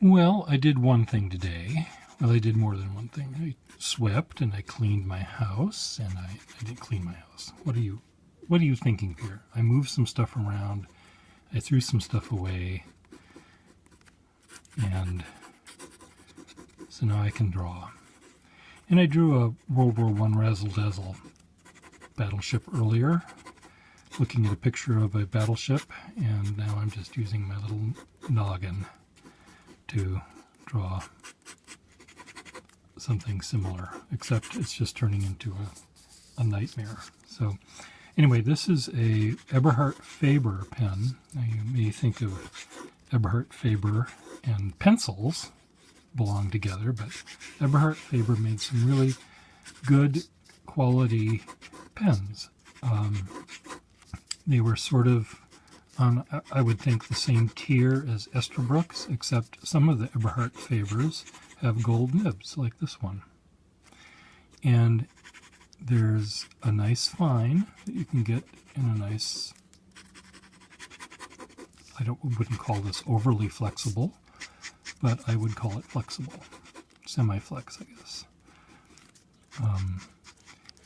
Well, I did one thing today. Well, I did more than one thing. I swept and I cleaned my house, and I didn't clean my house. What are you thinking here? I moved some stuff around. I threw some stuff away, and so now I can draw. And I drew a World War I razzle-dazzle battleship earlier, looking at a picture of a battleship, and now I'm just using my little noggin to draw something similar, except it's just turning into a nightmare. So anyway, this is a Eberhard Faber pen. Now you may think of Eberhard Faber and pencils belong together, but Eberhard Faber made some really good quality pens. They were sort of on, I would think, the same tier as Esterbrook's, except some of the Eberhard Fabers have gold nibs, like this one. And there's a nice fine that you can get in a nice, wouldn't call this overly flexible, but I would call it flexible. Semi-flex, I guess.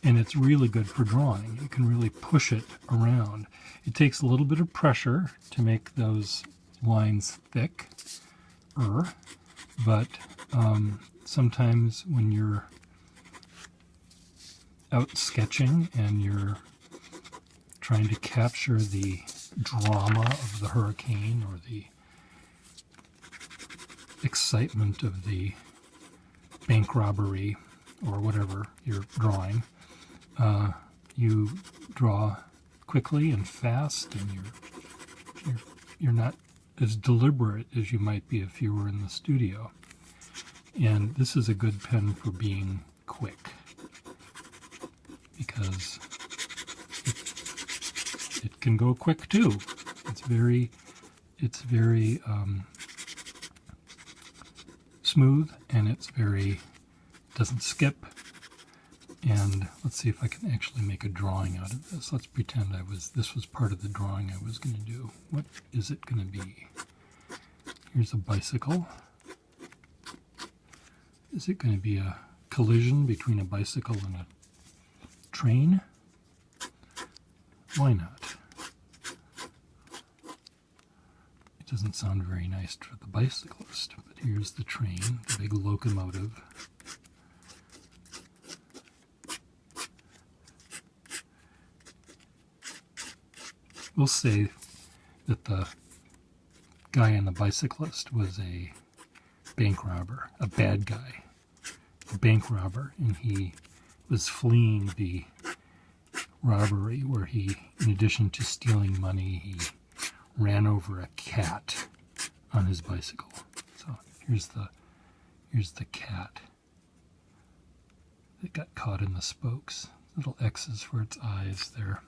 And it's really good for drawing. You can really push it around. It takes a little bit of pressure to make those lines thick, but sometimes when you're out sketching and you're trying to capture the drama of the hurricane or the excitement of the bank robbery or whatever you're drawing, you draw quickly and fast, and you're not as deliberate as you might be if you were in the studio. And this is a good pen for being quick, because it can go quick too. It's very smooth, and doesn't skip. And let's see if I can actually make a drawing out of this. Let's pretend this was part of the drawing I was going to do. What is it going to be? Here's a bicycle. Is it going to be a collision between a bicycle and a train? Why not? It doesn't sound very nice for the bicyclist, but here's the train, the big locomotive. We'll say that the guy on the bicyclist was a bank robber, a bad guy, a bank robber, and he was fleeing the robbery where he, in addition to stealing money, he ran over a cat on his bicycle. So here's the cat that got caught in the spokes. Little X's for its eyes there.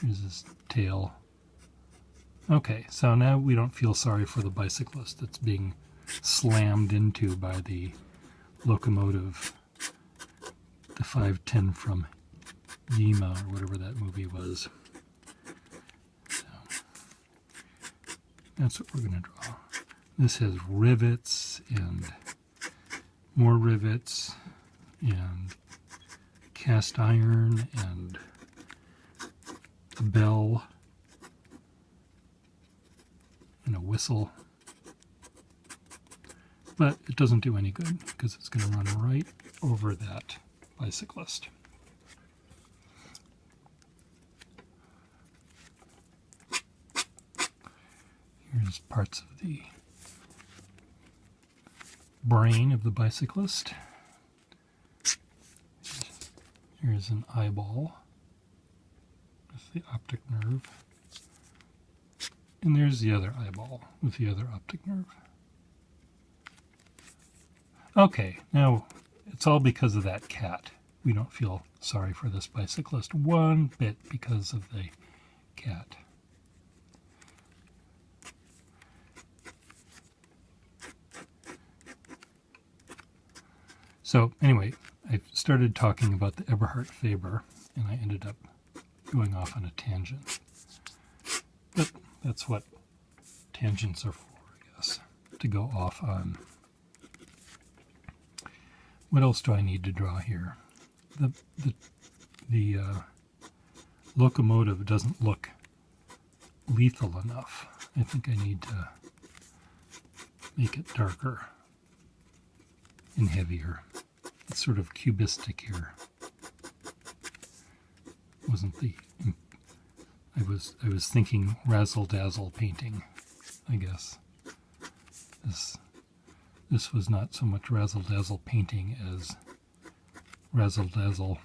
Here's his tail. Okay, so now we don't feel sorry for the bicyclist that's being slammed into by the locomotive, the 510 from Yima, or whatever that movie was. So that's what we're going to draw. This has rivets and more rivets and cast iron and a bell and a whistle, but it doesn't do any good because it's going to run right over that bicyclist. Here's parts of the brain of the bicyclist. Here's an eyeball with the optic nerve. And there's the other eyeball with the other optic nerve. Okay, now it's all because of that cat. We don't feel sorry for this bicyclist one bit because of the cat. So anyway, I started talking about the Eberhard Faber, and I ended up going off on a tangent. But that's what tangents are for, I guess, to go off on. What else do I need to draw here? The locomotive doesn't look lethal enough. I think I need to make it darker and heavier. It's sort of cubistic here. Wasn't the I was thinking razzle dazzle painting, I guess. This was not so much razzle dazzle painting as razzle dazzle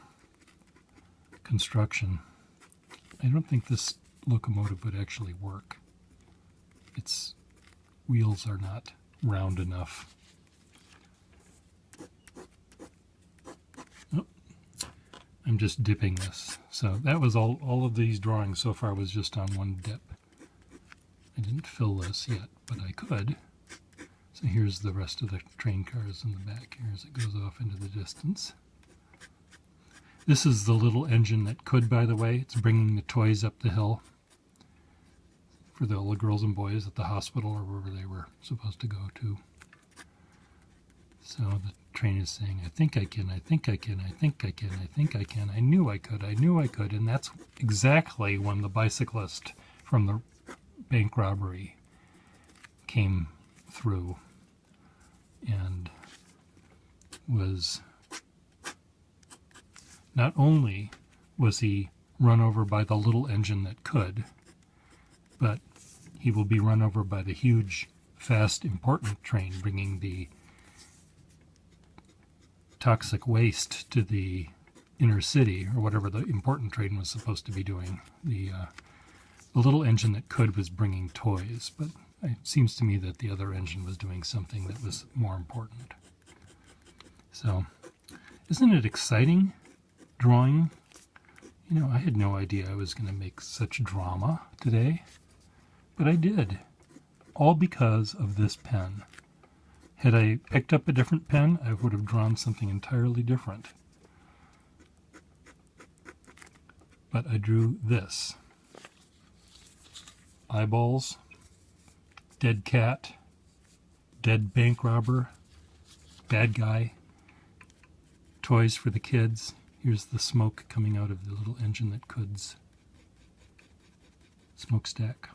construction. I don't think this locomotive would actually work. Its wheels are not round enough. Oh, I'm just dipping this. So that was all of these drawings so far was just on one dip. I didn't fill this yet, but I could. So here's the rest of the train cars in the back here as it goes off into the distance. This is the little engine that could, by the way. It's bringing the toys up the hill for the little girls and boys at the hospital or wherever they were supposed to go to. So the train is saying, I think I can, I think I can, I think I can, I think I can, I knew I could, I knew I could. And that's exactly when the bicyclist from the bank robbery came through and was, not only was he run over by the little engine that could, but he will be run over by the huge, fast, important train bringing the toxic waste to the inner city, or whatever the important train was supposed to be doing. The little engine that could was bringing toys, but it seems to me that the other engine was doing something that was more important. So, isn't it exciting drawing? You know, I had no idea I was going to make such drama today, but I did, all because of this pen. Had I picked up a different pen, I would have drawn something entirely different. But I drew this. Eyeballs, dead cat, dead bank robber, bad guy, toys for the kids. Here's the smoke coming out of the little engine that could's smokestack.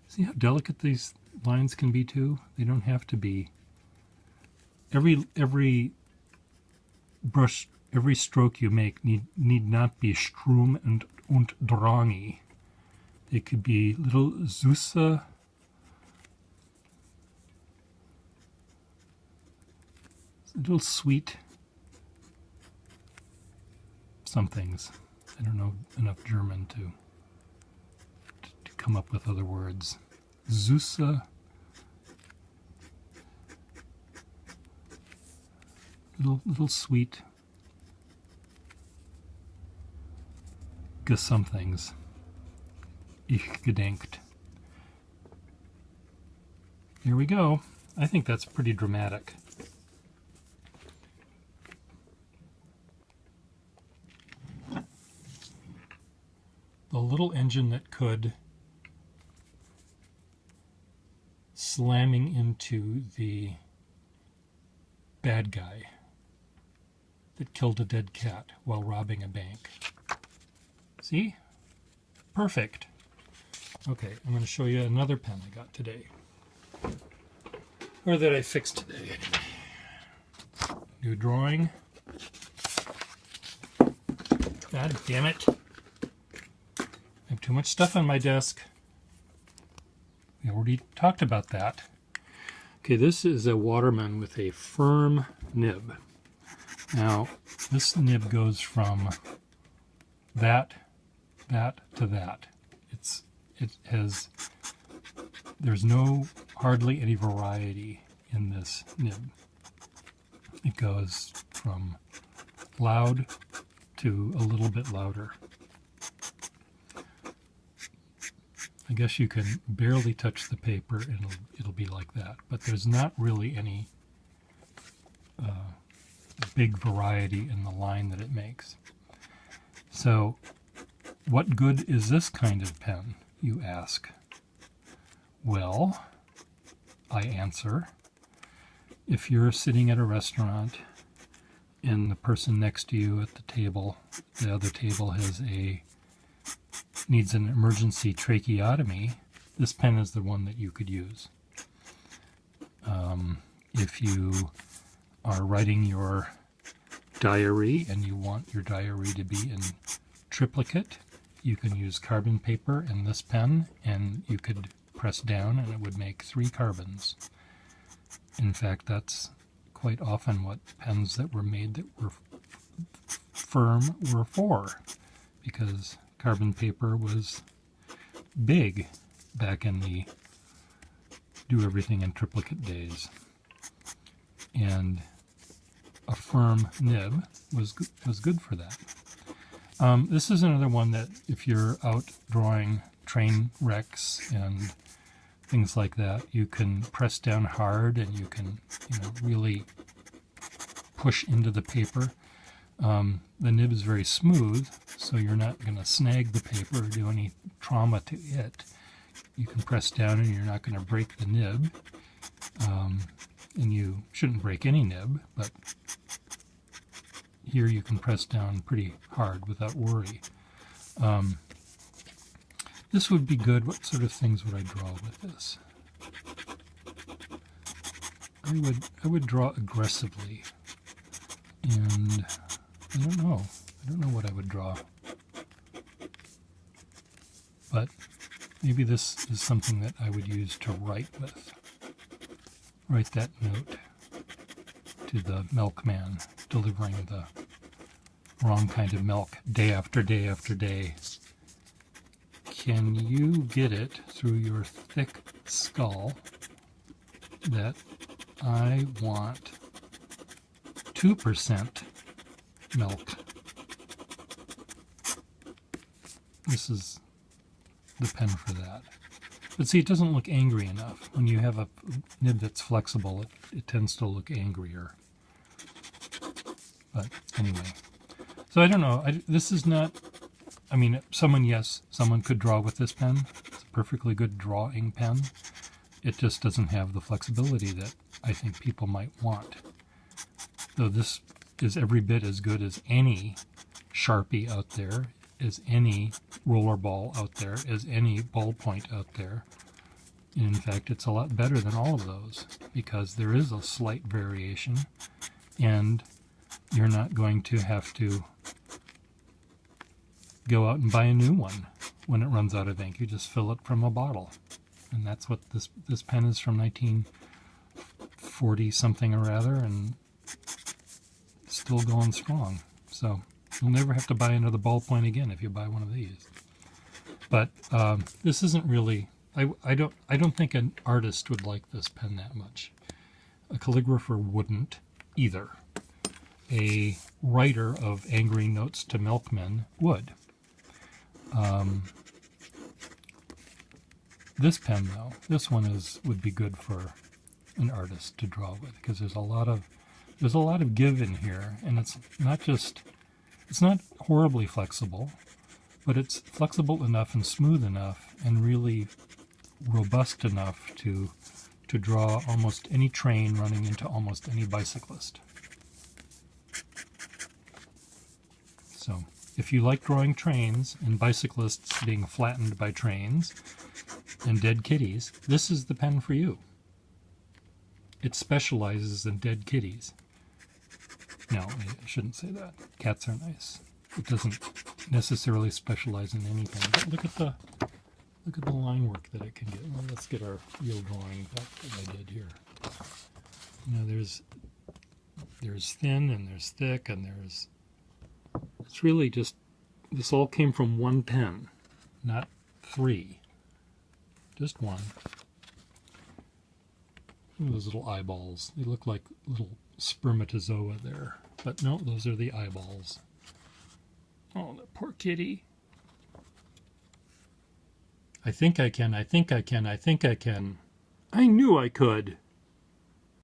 See how delicate these lines can be too? They don't have to be. Every brush, every stroke you make need not be Strum und Drangi. They could be little Süße, little sweet somethings. I don't know enough German to come up with other words. Süße, little sweet gesomethings. Ich gedenkt. Here we go. I think that's pretty dramatic. The little engine that could, slamming into the bad guy that killed a dead cat while robbing a bank. See? Perfect. Okay, I'm going to show you another pen I got today. Or that I fixed today. New drawing. God damn it. I have too much stuff on my desk. We already talked about that. Okay, this is a Waterman with a firm nib. Now, this nib goes from that to that. There's hardly any variety in this nib. It goes from loud to a little bit louder. I guess you can barely touch the paper and it'll be like that, but there's not really any big variety in the line that it makes. So, what good is this kind of pen, you ask? Well, I answer, if you're sitting at a restaurant and the person next to you at the table, the other table needs an emergency tracheotomy, this pen is the one that you could use. If you are writing your diary and you want your diary to be in triplicate, you can use carbon paper and this pen, and you could press down and it would make 3 carbons. In fact, that's quite often what pens that were made that were firm were for, because carbon paper was big back in the do everything in triplicate days. And a firm nib was good for that. This is another one that if you're out drawing train wrecks and things like that, you can press down hard and you can, really push into the paper. The nib is very smooth, so you're not going to snag the paper or do any trauma to it. You can press down and you're not going to break the nib. And you shouldn't break any nib, but here you can press down pretty hard without worry. This would be good. What sort of things would I draw with this? I would draw aggressively, and I don't know what I would draw, but maybe this is something that I would use to write with. Write that note to the milkman delivering the wrong kind of milk day after day after day. Can you get it through your thick skull that I want 2% milk? This is the pen for that. But see, it doesn't look angry enough. When you have a nib that's flexible, it tends to look angrier. But anyway, so I don't know. This is not, someone could draw with this pen. It's a perfectly good drawing pen. It just doesn't have the flexibility that I think people might want. Though this is every bit as good as any Sharpie out there, as any rollerball out there, as any ballpoint out there. And in fact, it's a lot better than all of those because there is a slight variation, and you're not going to have to go out and buy a new one when it runs out of ink. You just fill it from a bottle. And that's what this pen is, from 1940 something or other, and still going strong. So you'll never have to buy another ballpoint again if you buy one of these. But this isn't really, I don't think an artist would like this pen that much. A calligrapher wouldn't either. A writer of angry notes to milkmen would. This pen, though, this one would be good for an artist to draw with, because there's a lot of give in here, and it's not horribly flexible, but it's flexible enough and smooth enough and really robust enough to draw almost any train running into almost any bicyclist. So if you like drawing trains and bicyclists being flattened by trains and dead kitties, this is the pen for you. It specializes in dead kitties. No, I shouldn't say that. Cats are nice. It doesn't necessarily specialize in anything. But look at the line work that it can get. Well, let's get our real drawing back that I did here. There's thin and there's thick and it's really just, this all came from one pen, not 3. Just one. Look at those little eyeballs. They look like little spermatozoa there. But no, those are the eyeballs. Oh, the poor kitty. I think I can. I knew I could.